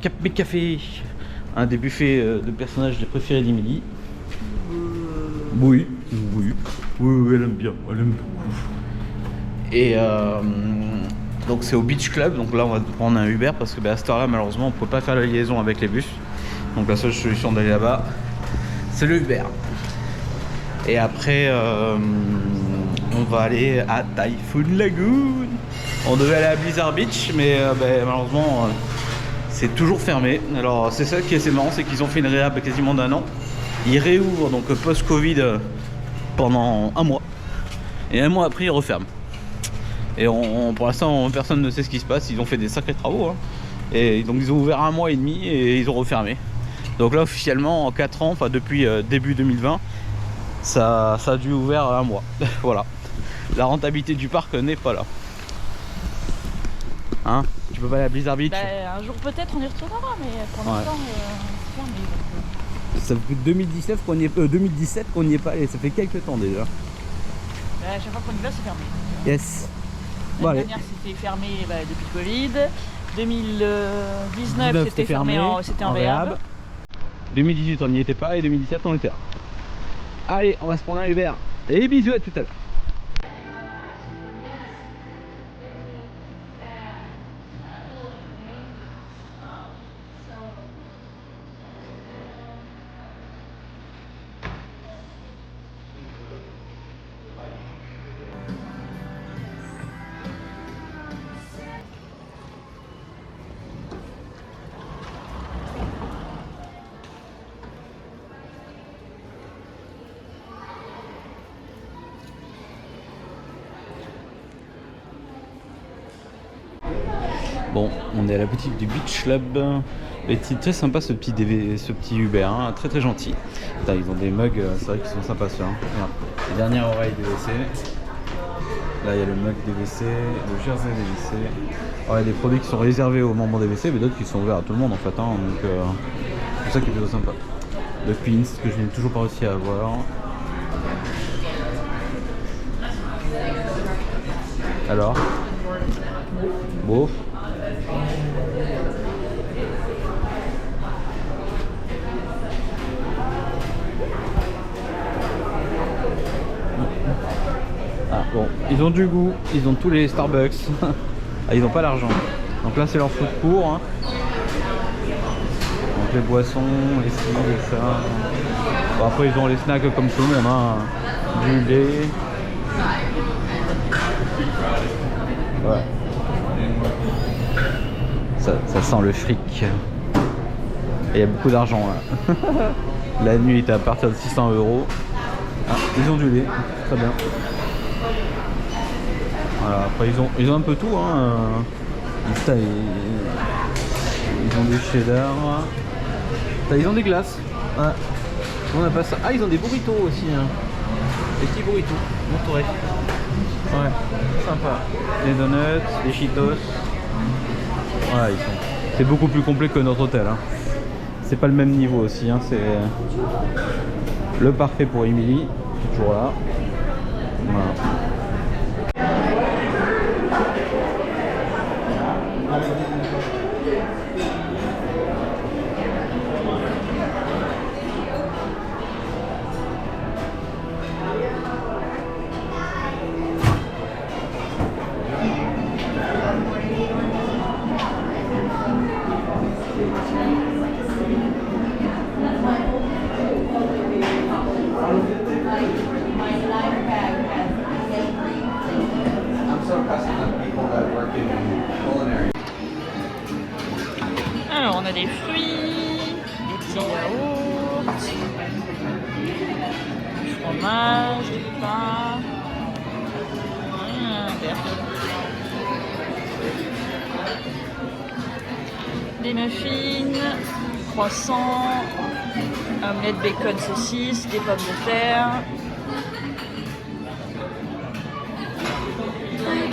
Cap Café, un des buffets de personnages préférés d'Emilie. Oui, elle aime bien, elle aime beaucoup. Et donc c'est au Beach Club, donc là on va prendre un Uber parce que à cette heure-là malheureusement on ne peut pas faire la liaison avec les bus. Donc la seule solution d'aller là-bas, c'est le Uber. Et après on va aller à Typhoon Lagoon. On devait aller à Blizzard Beach, mais malheureusement c'est toujours fermé. Alors c'est ça qui est assez marrant, c'est qu'ils ont fait une réhab quasiment d'1 an. Ils réouvrent donc post-Covid pendant 1 mois. Et 1 mois après ils referment. Et pour l'instant personne ne sait ce qui se passe. Ils ont fait des sacrés travaux hein. Et donc ils ont ouvert 1 mois et demi et ils ont refermé. Donc là officiellement en 4 ans, enfin depuis début 2020, ça a dû ouvrir 1 mois. Voilà. La rentabilité du parc n'est pas là. Hein? Tu peux pas aller à Blizzard Beach? Un jour peut-être on y retournera, mais pour l'instant c'est fermé. Ça fait 2017 qu'on n'y est pas allé, ça fait quelques temps déjà. À chaque fois qu'on y va c'est fermé. Yes. L'année dernière c'était fermé depuis le Covid. 2019 c'était fermé, c'était en réhab. 2018 on n'y était pas et 2017 on était là. Allez, on va se prendre un Uber. Et bisous, à tout à l'heure. Bon, on est à la boutique du Beach Club. Et c'est très sympa ce petit Uber, hein, très très gentil. Putain, ils ont des mugs, c'est vrai qu'ils sont sympas ceux-là. Hein. Les dernières oreilles DVC. Là il y a le mug DVC, le jersey DVC. Alors, il y a des produits qui sont réservés aux membres DVC, mais d'autres qui sont ouverts à tout le monde en fait. Hein, donc c'est ça qui est plutôt sympa. Le pins que je n'ai toujours pas réussi à avoir. Alors bof. Ah bon, ils ont du goût, ils ont tous les Starbucks. Ah, ils n'ont pas l'argent. Donc là c'est leur food court. Hein. Donc les boissons, les ci, les ça. Bon, après ils ont les snacks comme tout le monde, hein. Du lait. Ouais. Ça sent le fric. Et il y a beaucoup d'argent là. La nuit était à partir de 600 €. Ah, ils ont du lait, très bien. Voilà, après ils ont un peu tout hein. Ils ont des cheddar. Ils ont des glaces. Ouais. On a pas ça. Ah, ils ont des burritos aussi hein. Des petits burritos, Monterey. Ouais, sympa. Les donuts, les Cheetos. Voilà, c'est beaucoup plus complet que notre hôtel. Hein. C'est pas le même niveau aussi. Hein. C'est le parfait pour Emilie, toujours là. Voilà. Alors on a des fruits, des petits yaourts, du fromage, du pain, des muffins, croissants, omelette bacon saucisse, des pommes de terre.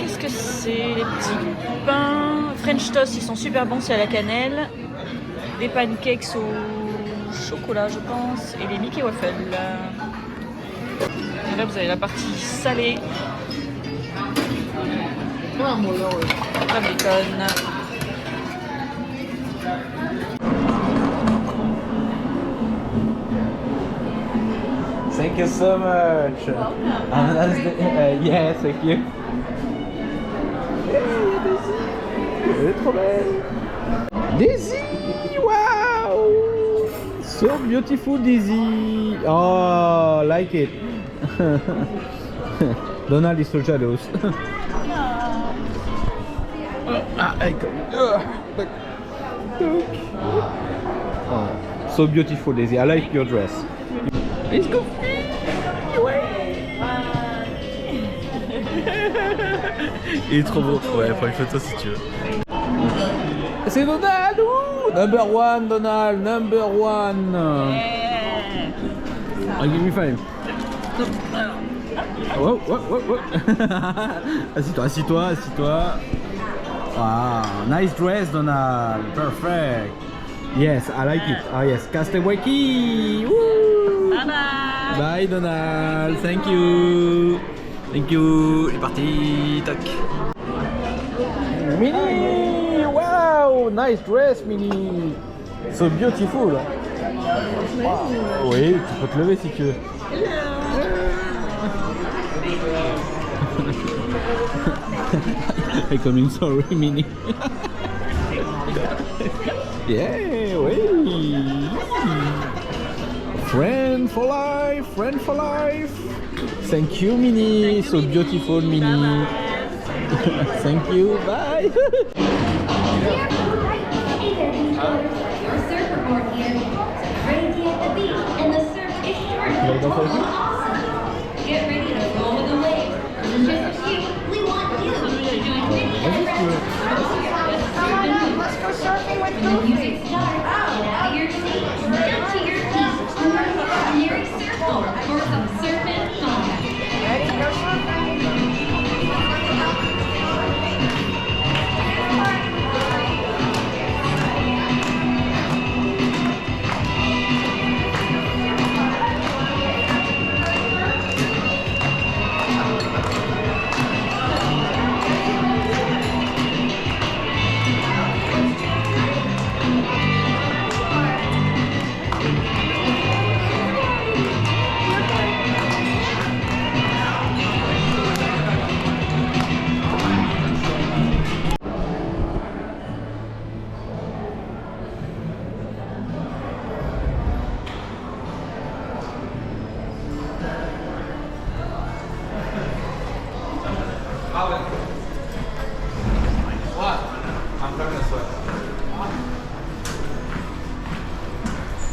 Qu'est-ce que c'est? Les petits pains, French toast, ils sont super bons, c'est à la cannelle. Des pancakes au chocolat, je pense, et les Mickey Waffles. Et là, vous avez la partie salée. La bacon. Thank you so much. Have a nice day. Yes, thank you. Hey, Daisy. Elle est trop belle. Daisy, wow. So beautiful, Daisy. Oh, like it. Donald is so jealous. Look. Oh, so beautiful, Daisy. I like your dress. Let's go. Il est trop beau. Ouais, prends une photo si tu veux. C'est Donald. Ouh, number one, Donald. Number one. Oh, give me five. Wow. Assis-toi. Wow, nice dress, Donald. Perfect. Yes, I like it. Oh yes, Castaway Key. Woo. Bye. Bye, Donald. Thank you. Il est parti. Tac. Minnie. Wow, nice dress, Minnie. So beautiful. Wow. Oui, tu peux te lever si tu veux. I'm coming, sorry, Minnie. Yeah, oui. Friend for life. Thank you, Minnie. So beautiful, Minnie. Thank you. Bye. Your surfboard here, ready at the beach, and the surf is short, awesome. Get ready to roll with the waves. Just a few, we want you to join me. Let's go surfing with When the music starts, get out of your seat, down to your feet, near a surfboard for some surfing fun. Ready, go surfing.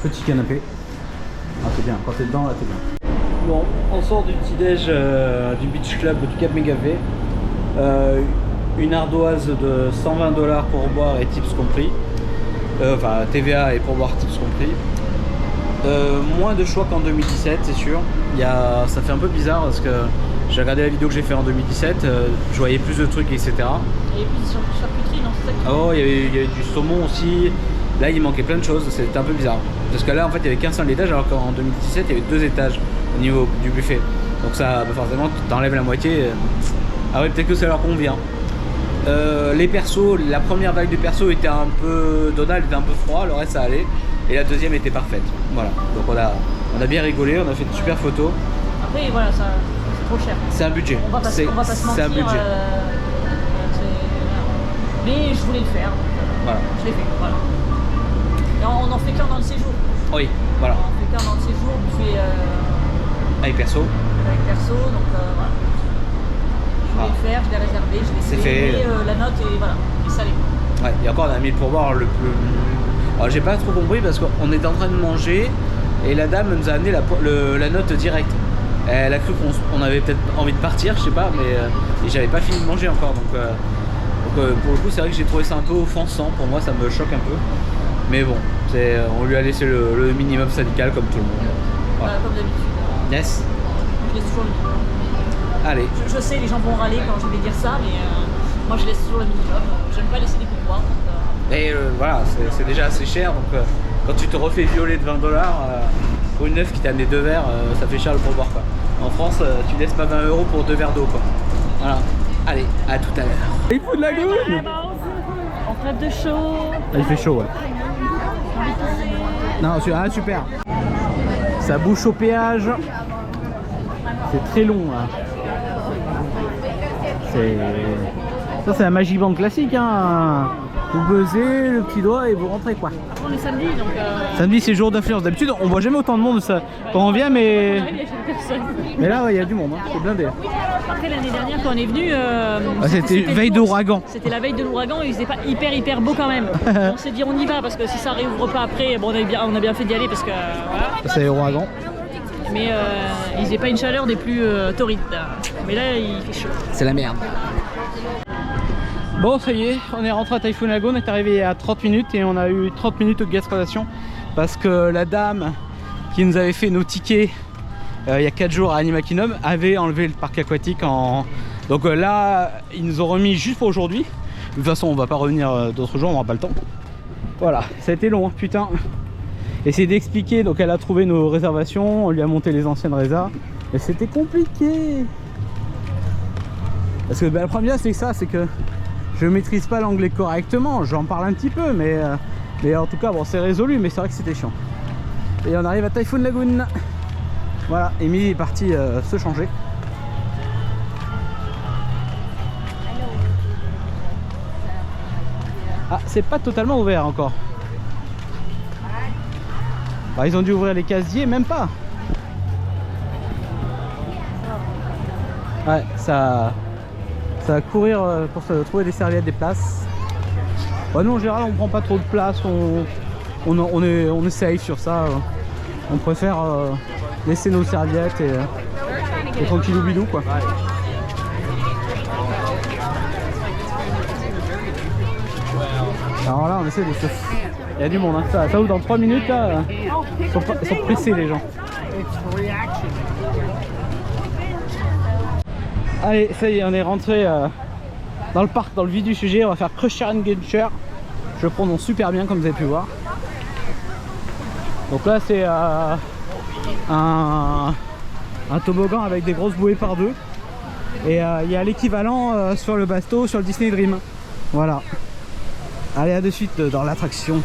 Petit canapé. Ah, c'est bien, quand t'es dedans, là, t'es bien. Bon, on sort du petit-déj du Beach Club du Cap Mégavé. Une ardoise de 120 $ pour boire et tips compris. Enfin, TVA et pour boire tips compris. Moins de choix qu'en 2017, c'est sûr. Ça fait un peu bizarre parce que j'ai regardé la vidéo que j'ai fait en 2017, je voyais plus de trucs, etc. Et puis sur charcuterie, non, c'est ça que... Oh, il y avait du saumon aussi. Là, il manquait plein de choses, c'était un peu bizarre. Parce que là, en fait, il n'y avait qu'un seul étage, alors qu'en 2017, il y avait 2 étages au niveau du buffet. Donc ça, forcément, tu t'enlèves la moitié. Ah ouais, peut-être que ça leur convient. Les persos, la première vague de persos était un peu... Donald était un peu froid, le reste ça allait. Et la deuxième était parfaite. Voilà, donc on a bien rigolé, on a fait de super photos. Après, voilà, ça, c'est trop cher. C'est un budget. On va pas se mentir. C'est un budget. Mais je voulais le faire. Voilà. Je l'ai fait, voilà. Et on en fait qu'un dans le séjour. Oui, voilà. On en fait qu'un dans le séjour, buffet Avec perso. avec perso, donc voilà. Je voulais le faire, je l'ai réservé, je l'ai C'est fait. fait. La note est salée. Ouais, et encore on a mis le pourboire le plus... Alors j'ai pas trop compris parce qu'on était en train de manger et la dame nous a amené la note directe. Elle a cru qu'on avait peut-être envie de partir, je sais pas, mais et j'avais pas fini de manger encore. Donc pour le coup c'est vrai que j'ai trouvé ça un peu offensant, pour moi ça me choque un peu. Mais bon, on lui a laissé le minimum syndical comme tout le monde. Voilà. Comme d'habitude. Yes. Je laisse toujours le minimum. Allez. Je sais, les gens vont râler quand je vais dire ça, mais moi je laisse toujours le minimum. J'aime pas laisser des pourboires. Et voilà, c'est déjà assez cher, donc quand tu te refais violer de 20 $, pour une neuf qui t'a amené 2 verres, ça fait cher le pourboire quoi. En France, tu laisses pas 20 € pour 2 verres d'eau quoi. Voilà, allez, à tout à l'heure. Il faut de la goûte. On crève de chaud. Il fait chaud, ouais. Non, ah, super. Ça bouche au péage. C'est très long là. Ça c'est la Magic Band classique hein. Vous buzzez le petit doigt et vous rentrez quoi. On est samedi donc... Samedi c'est jour d'affluence. D'habitude on voit jamais autant de monde ça. Quand on vient mais... Mais là il y a du monde, hein. C'est blindé. Après l'année dernière quand on est venu... c'était veille d'ouragan. C'était la veille de l'ouragan et il faisait pas hyper beau quand même. On s'est dit on y va parce que si ça réouvre pas après, bon on a bien fait d'y aller parce que voilà. C'est l'ouragan. Mais il faisait pas une chaleur des plus torrides. Mais là il fait chaud. C'est la merde. Bon ça y est, on est rentré à Typhoon Lagoon, on est arrivé il y a 30 minutes et on a eu 30 minutes de gaspillation parce que la dame qui nous avait fait nos tickets il y a 4 jours à Animal Kingdom avait enlevé le parc aquatique en... Donc là ils nous ont remis juste pour aujourd'hui. De toute façon on va pas revenir d'autres jours, on n'aura pas le temps. Voilà, ça a été long, putain. Essayer d'expliquer, donc elle a trouvé nos réservations, on lui a monté les anciennes résas et c'était compliqué. Parce que le problème c'est ça, c'est que je maîtrise pas l'anglais correctement, j'en parle un petit peu, mais en tout cas bon c'est résolu, mais c'est vrai que c'était chiant. Et on arrive à Typhoon Lagoon. Voilà, Émilie est partie se changer. Ah, c'est pas totalement ouvert encore. Bah, ils ont dû ouvrir les casiers, même pas. Ouais, ça va courir pour se trouver des serviettes, des places. Bah, nous en général on prend pas trop de place, on est safe sur ça. On préfère laisser nos serviettes et tranquillou bidou quoi. Alors là on essaie de se... Il y a du monde, hein. Ça ouvre dans 3 minutes là. Ils sont pressés les gens. Allez, ça y est, on est rentré dans le parc, dans le vif du sujet. On va faire Crusher and Genscher. Je prononce super bien comme vous avez pu voir. Donc là c'est un toboggan avec des grosses bouées par deux. Et il y a l'équivalent sur le bateau, sur le Disney Dream. Voilà. Allez, à de suite dans l'attraction.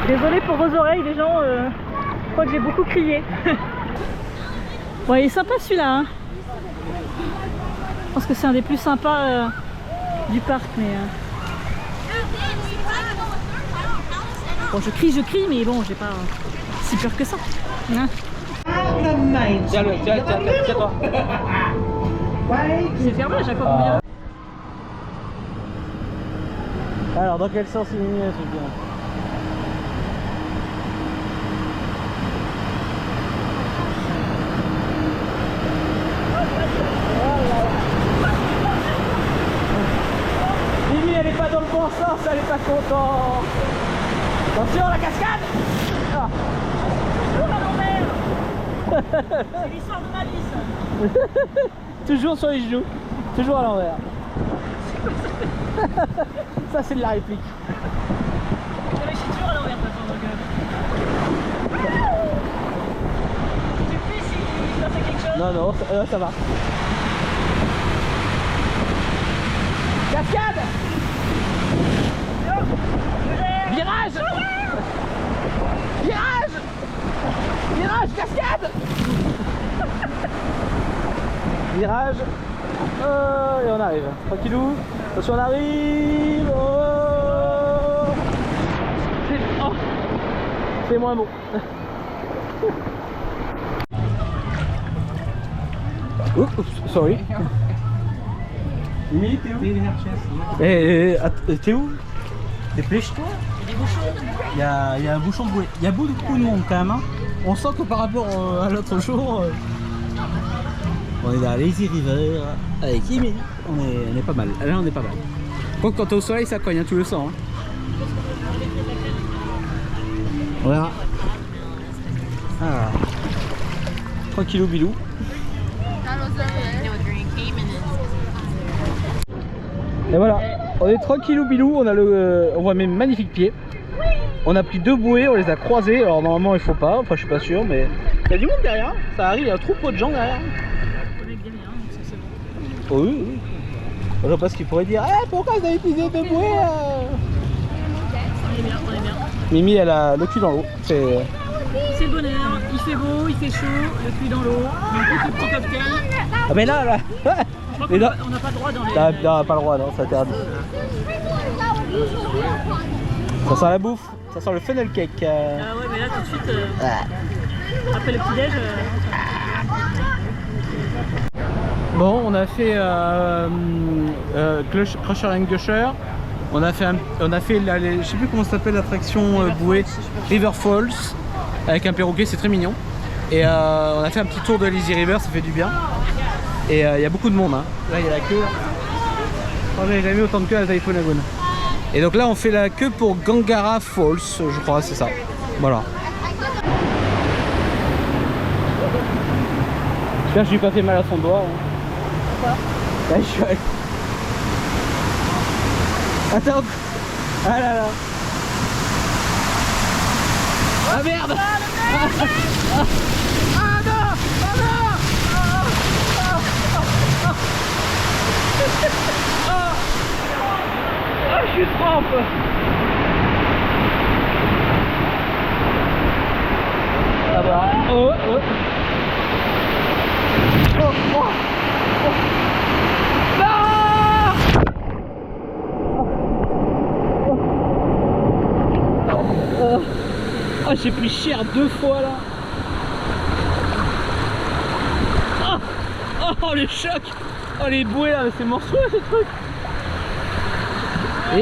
Désolée pour vos oreilles les gens, je crois que j'ai beaucoup crié. Bon il est sympa celui-là hein. Je pense que c'est un des plus sympas du parc mais... Bon je crie mais bon j'ai pas si peur que ça hein. Tiens-le, tiens-toi. C'est fermé à chaque fois qu'on vient. Alors dans quel sens il est mis ce truc là? Mimi elle est pas dans le bon sens, elle est pas contente. Attention la cascade. Ah. Toujours à l'envers. C'est l'histoire de ma vie ça. Toujours sur les genoux, toujours à l'envers. Ça c'est de la réplique. Je suis toujours à l'envers de toute façon donc... Tu fais si ça fait quelque chose? Non non, ça va. Cascade. Virage. Virage. Virage, cascade. Virage. Oh, et on arrive. Tranquillou. Attention, on arrive. Oh. C'est moins bon. Oups, sorry. Mimi, t'es où? T'es où? Dépêche-toi. Il y a un bouchon de bouée. Il y a beaucoup de monde quand même. Hein. On sent que par rapport à l'autre jour, on est dans Lazy River avec Emily. On est pas mal. Là, on est pas mal. Quand t'es au soleil, ça cogne, hein, tu le sens. Hein. Voilà. Ah. Tranquillou bilou. Et voilà, on est tranquillou bilou, on voit mes magnifiques pieds. On a pris 2 bouées, on les a croisées, alors normalement il faut pas, enfin je suis pas sûr, mais il y a du monde derrière, ça arrive, il y a un troupeau de gens derrière. Oh oui, oui. Je vois pas ce qu'il pourrait dire, pourquoi vous avez utilisé 2 bouées On est bien, on est bien. Mimi elle a le cul dans l'eau, C'est le bonheur, il fait beau, il fait chaud, le cul dans l'eau, un petit cocktail. Ah mais là Je crois mais qu'on là, on n'a pas le droit dans les... non, pas le droit, non, c'est interdit. Ça sent la bouffe, ça sent le funnel cake. Ah ouais, mais là tout de suite, après le petit-déj... Bon, on a fait Crusher and Gusher. On a fait je sais plus comment ça s'appelle l'attraction bouée, River Falls, avec un perroquet, c'est très mignon. Et on a fait un petit tour de l'Easy River, ça fait du bien. Et il y a beaucoup de monde, hein. Là il y a la queue. Oh, j'avais jamais eu autant de queue à Typhoon Lagoon. Et donc là on fait la queue pour Gangara Falls, je crois, c'est ça. Voilà. J'espère que je lui ai pas fait mal à son doigt. Hein. Pourquoi? Là, je suis... Attends. Ah là là. Ah merde. Ah non. Ah non. Ah, je suis trempe. Ça va. Oh, oh. Oh, oh. Oh. Non. Oh, j'ai pris cher 2 fois là. Oh le choc. Oh les bouées là, c'est monstrueux ce truc. Et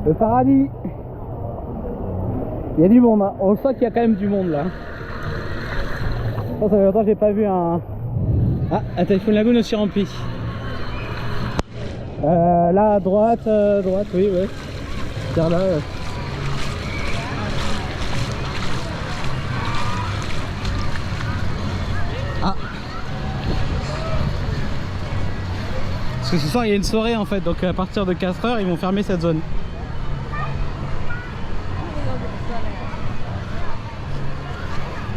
le paradis. Il y a du monde, hein. On sent qu'il y a quand même du monde là. Oh, ça fait longtemps que j'ai pas vu un... Ah, un Typhoon Lagoon aussi rempli. Là à droite, oui, ouais. Vers là. Ah. Parce que ce soir il y a une soirée en fait, donc à partir de 4 h ils vont fermer cette zone.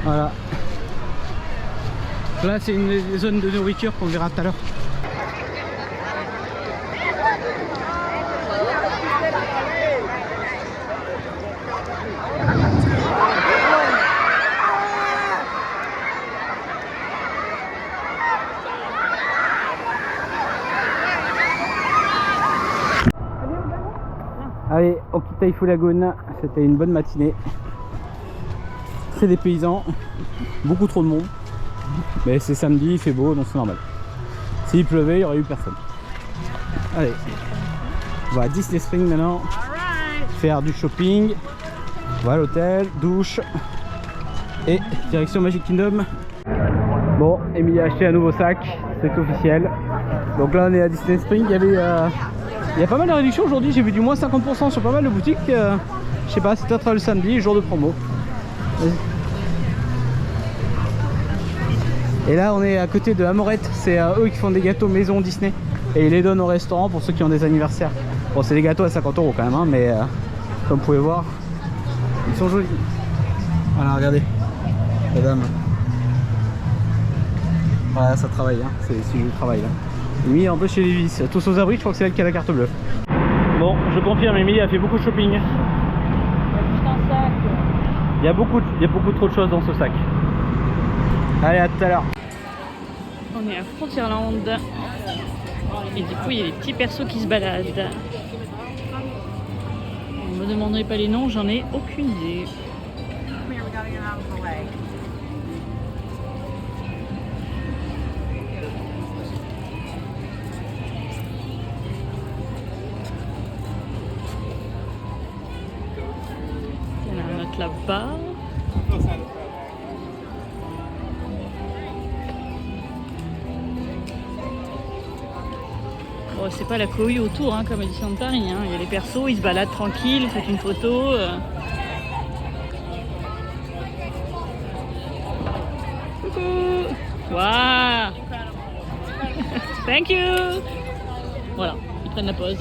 Voilà. Là c'est une zone de nourriture qu'on verra tout à l'heure. Allez, on quitte Typhoon Lagoon, c'était une bonne matinée. Très des paysans, beaucoup trop de monde. Mais c'est samedi, il fait beau, donc c'est normal. S'il pleuvait, il n'y aurait eu personne. Allez, on va à Disney Springs maintenant. Faire du shopping. Voilà l'hôtel, douche. Et direction Magic Kingdom. Bon, Emilie a acheté un nouveau sac, c'est officiel. Donc là on est à Disney Springs, il y a pas mal de réductions aujourd'hui, j'ai vu du moins 50% sur pas mal de boutiques. Je sais pas, c'est peut-être le samedi, jour de promo. Et là on est à côté de Amorette, c'est eux qui font des gâteaux maison Disney. Et ils les donnent au restaurant pour ceux qui ont des anniversaires. Bon c'est des gâteaux à 50 € quand même, hein, mais comme vous pouvez voir, ils sont jolis. Voilà, regardez, madame. Voilà, ça travaille, hein. C'est du travail là. Emilie un peu chez Levi's, tous aux abris, je crois que c'est elle qui a la carte bleue. Bon, je confirme, Emilie a fait beaucoup de shopping. Il y a beaucoup trop de choses dans ce sac. Allez, à tout à l'heure. On est à Frontierland. Et du coup, il y a des petits persos qui se baladent. Vous me demanderez pas les noms, j'en ai aucune idée. Il y en a un autre là-bas. Bon, c'est pas la cohue autour, hein, comme à Disneyland Paris. Hein. Il y a les persos, ils se baladent tranquilles, vous faites une photo. Coucou. Waouh. Thank you. Voilà, ils prennent la pause.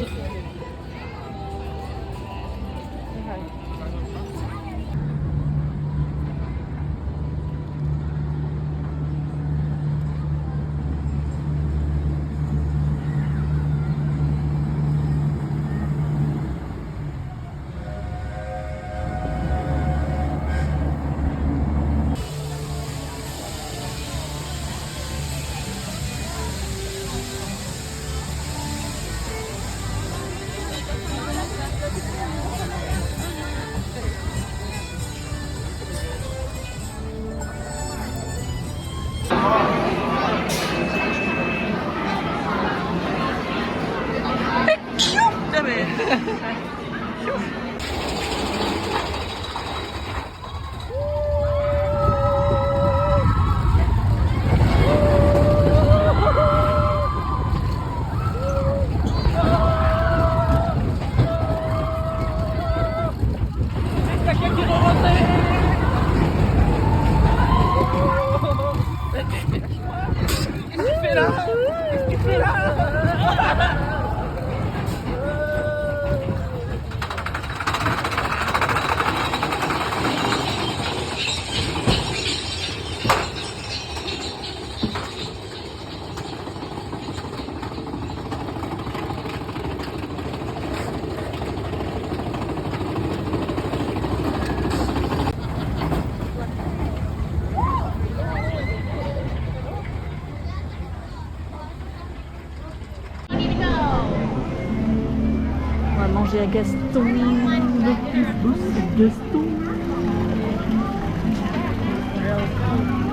Manger à Gaston, le plus beau c'est Gaston.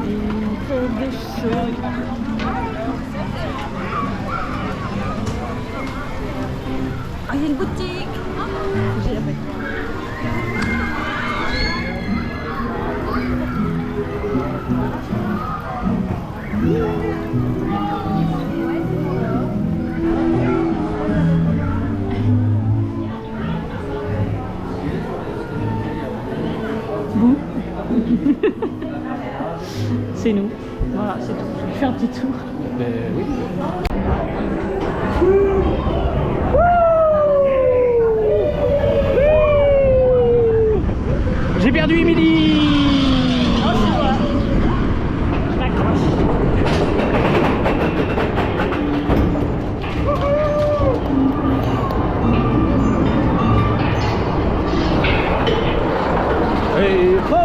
Une crème de chaud. Ah, il y a une boutique. J'ai la C'est nous. Voilà, c'est tout. Je vais faire un petit tour. Oui. J'ai perdu Émilie. Oh, c'est moi. Je m'accroche. Hey, oh.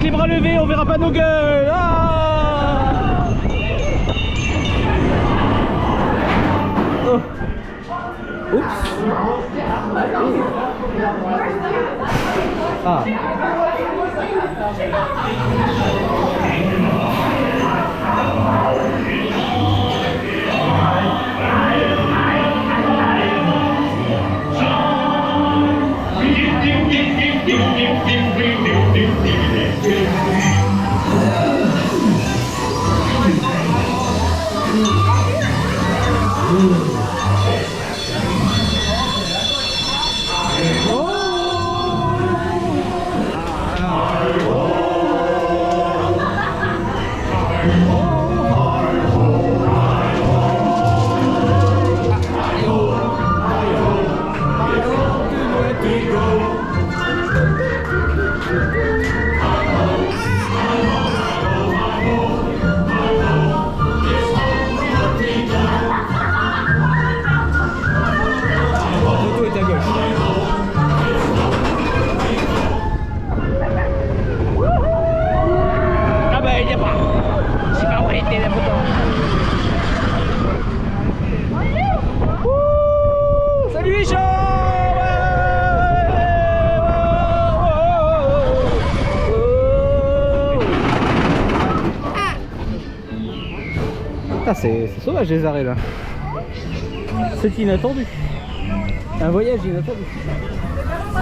Les bras levés, on verra pas nos gueules. Ah, oh. Oups. Ah. C'est sauvage les arrêts là. C'est inattendu. Un voyage inattendu. Mets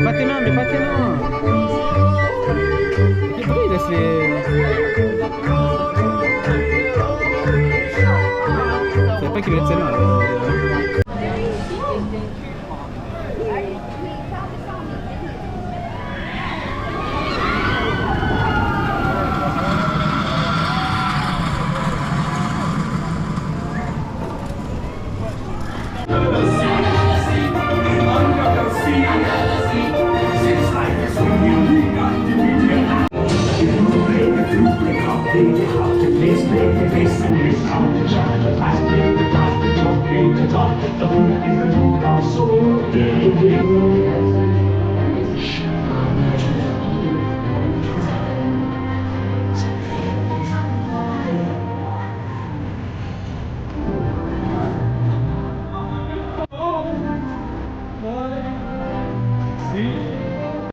pas tes mains, mets pas tes mains. Et pourquoi il laisse les... Je savais pas qu'il laisse ses mains.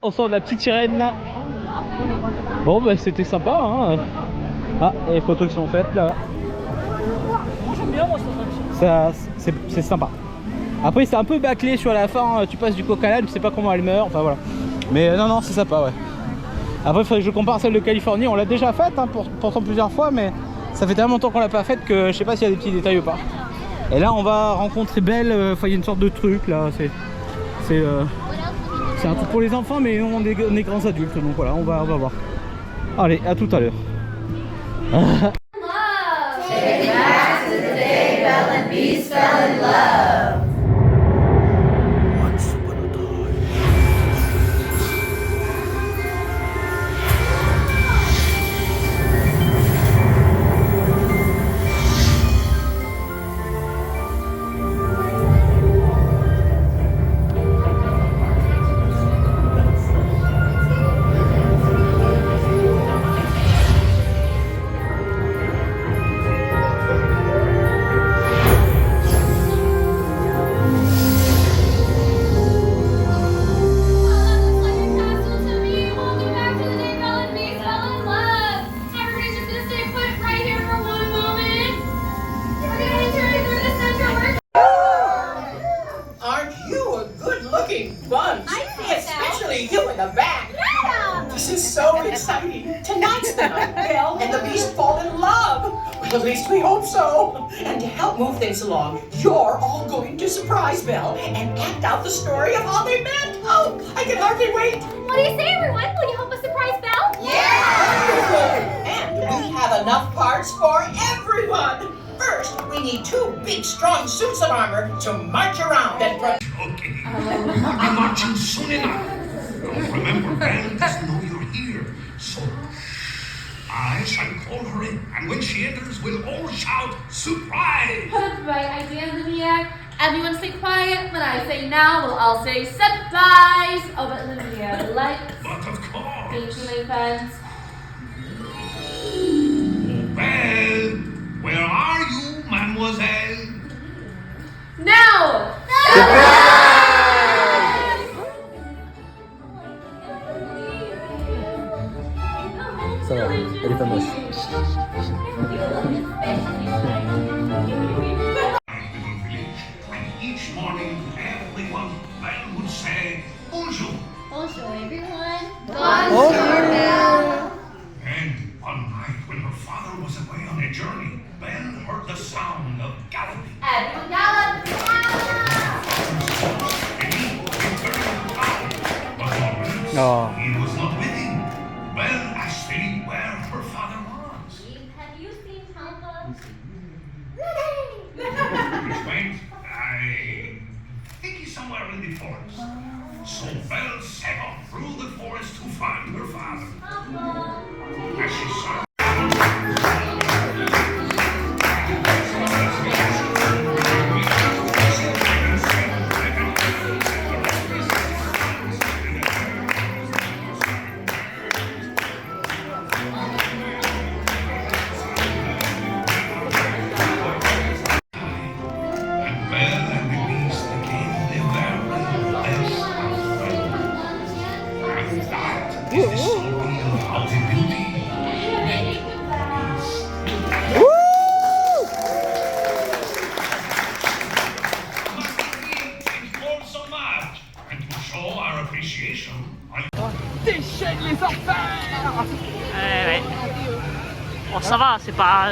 On sort de la petite sirène là. Bon bah c'était sympa hein. Ah, et les photos qui sont faites là. J'aime bien moi ça. C'est sympa. Après c'est un peu bâclé sur la fin, tu passes du coq à l'âne, tu sais pas comment elle meurt, enfin voilà. Mais non c'est sympa ouais. Après il faudrait que je compare celle de Californie, on l'a déjà faite hein, pourtant plusieurs fois, mais ça fait tellement longtemps qu'on l'a pas faite que je sais pas s'il y a des petits détails ou pas. Et là on va rencontrer Belle, enfin il y a une sorte de truc là, c'est un truc pour les enfants mais on est grands adultes donc voilà on va voir. Allez à tout à l'heure. Especially you in the back. Yeah. This is so exciting. Tonight's the night Belle and the Beast fall in love. Well, at least we hope so. And to help move things along, you're all going to surprise Belle and act out the story of how they met. Oh, I can hardly wait. What do you say, everyone? Will you help us surprise Belle? Yeah! And we have enough parts for everyone. First, we need 2 big, strong suits of armor to march around and protect. Okay, we'll be marching soon enough. Remember, Belle doesn't know you're here, so I shall call her in, and when she enters, we'll all shout, "Surprise!" Right idea, Olivia. Everyone stay quiet. When I say now, we'll all say surprise. Oh, but Olivia, lights. But of course. Thank you, my friends. Belle, where are you, mademoiselle? Now! Ça va, elle est pas moche. And each morning, everyone, Belle would say, "Bonjour." Bonjour, everyone. And one night, when her father was away on a journey, Belle heard the sound of galloping. Everyone gallop! And he returned to town. But Lawrence, Oh. he was not with him. Belle asked Philip where her father was. Have you seen Tomba? Which went, I think he's somewhere in the forest. So Belle set off through the forest to find her father. As she saw and Belle and the Beast became the very best of friends. C'est pas.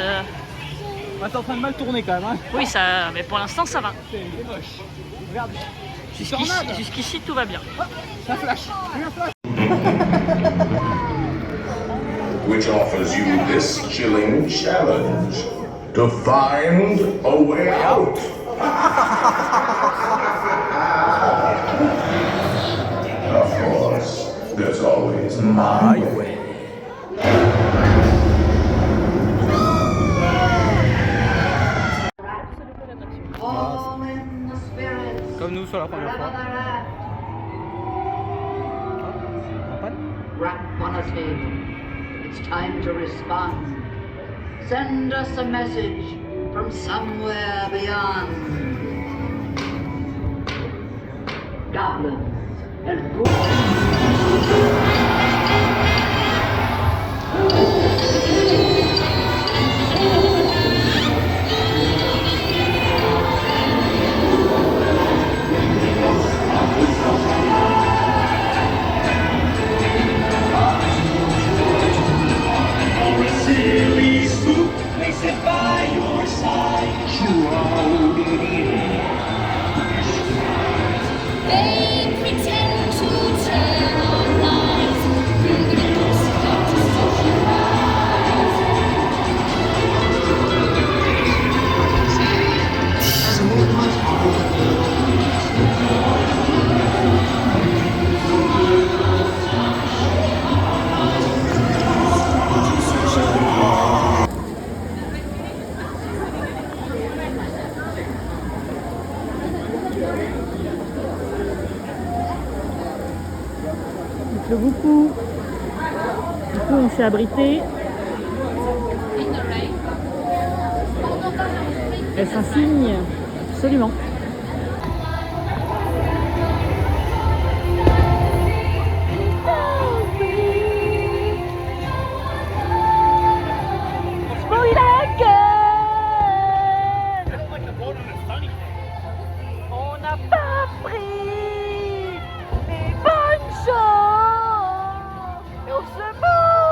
Ah, t'es en train de mal tourner quand même, hein. Oui, ça. Mais pour l'instant, ça va. C'est moche. Regarde. Jusqu'ici, tout va bien. Ça flash. Regarde, flash. Which offers you this chilling challenge to find a way out. Of course, there's always my way. Comme nous sur la première fois. Rap on a table. It's time to respond. Send us a message from somewhere beyond. Goblins and They pretend to tell our lies. Bring the ghost back to socialize. Il pleut beaucoup. Du coup, on s'est abrité. Est-ce un signe? Absolument. On n'a pas pris les bonnes choses et on se moque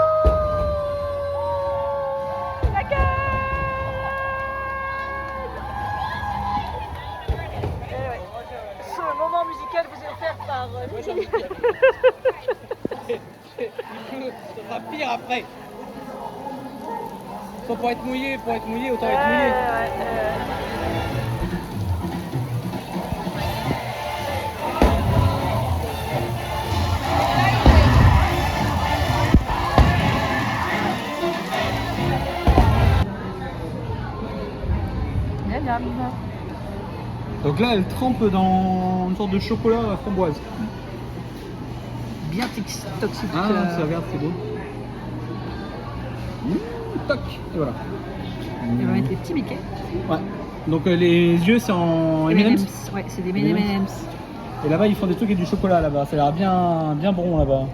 la gueule. Ce moment musical vous est offert par Ça sera pire après. Soit pour être mouillé, autant être mouillé. Donc là, elle trempe dans une sorte de chocolat à framboise. Bien toxique. Ah, ça regarde, c'est beau. Toc, et voilà. On va mettre les petits biquets. Ouais. Donc les yeux, c'est en M&M's. Ouais, c'est des M&M's. Et là-bas, ils font des trucs avec du chocolat là-bas. Ça a l'air bien bon là-bas.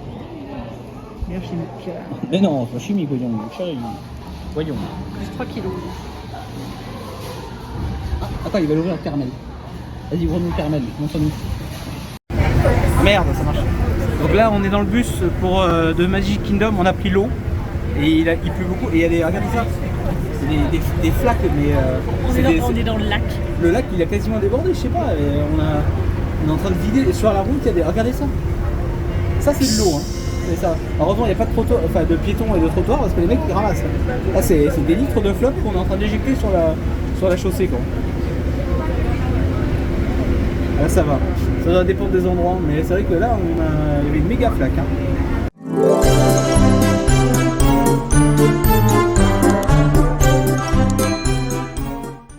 Bien chimique. Mais non, c'est pas chimique, voyons. Chérie. Voyons. Plus 3 kilos. Ah, attends, il va l'ouvrir le caramel. Vas-y, ouvre-nous le caramel, montre-nous. Ah, merde, ça marche. Donc là, on est dans le bus pour de Magic Kingdom. On a pris l'eau et il pleut beaucoup. Et il y a des, regardez ça, c'est des flaques, mais On est dans le lac. le lac, il a quasiment débordé, je sais pas. Et on est en train de vider. Et sur la route, il y a des, regardez ça. Ça, c'est de l'eau. Hein. C'est ça. Heureusement, il n'y a pas de trottoir, enfin de piétons et de trottoirs parce que les mecs ils ramassent. Là, c'est des litres de flotte qu'on est en train d'éjecter sur la chaussée, quoi. Là, ça va. Ça doit dépendre des endroits, mais c'est vrai que là, il y avait une méga flaque. Hein.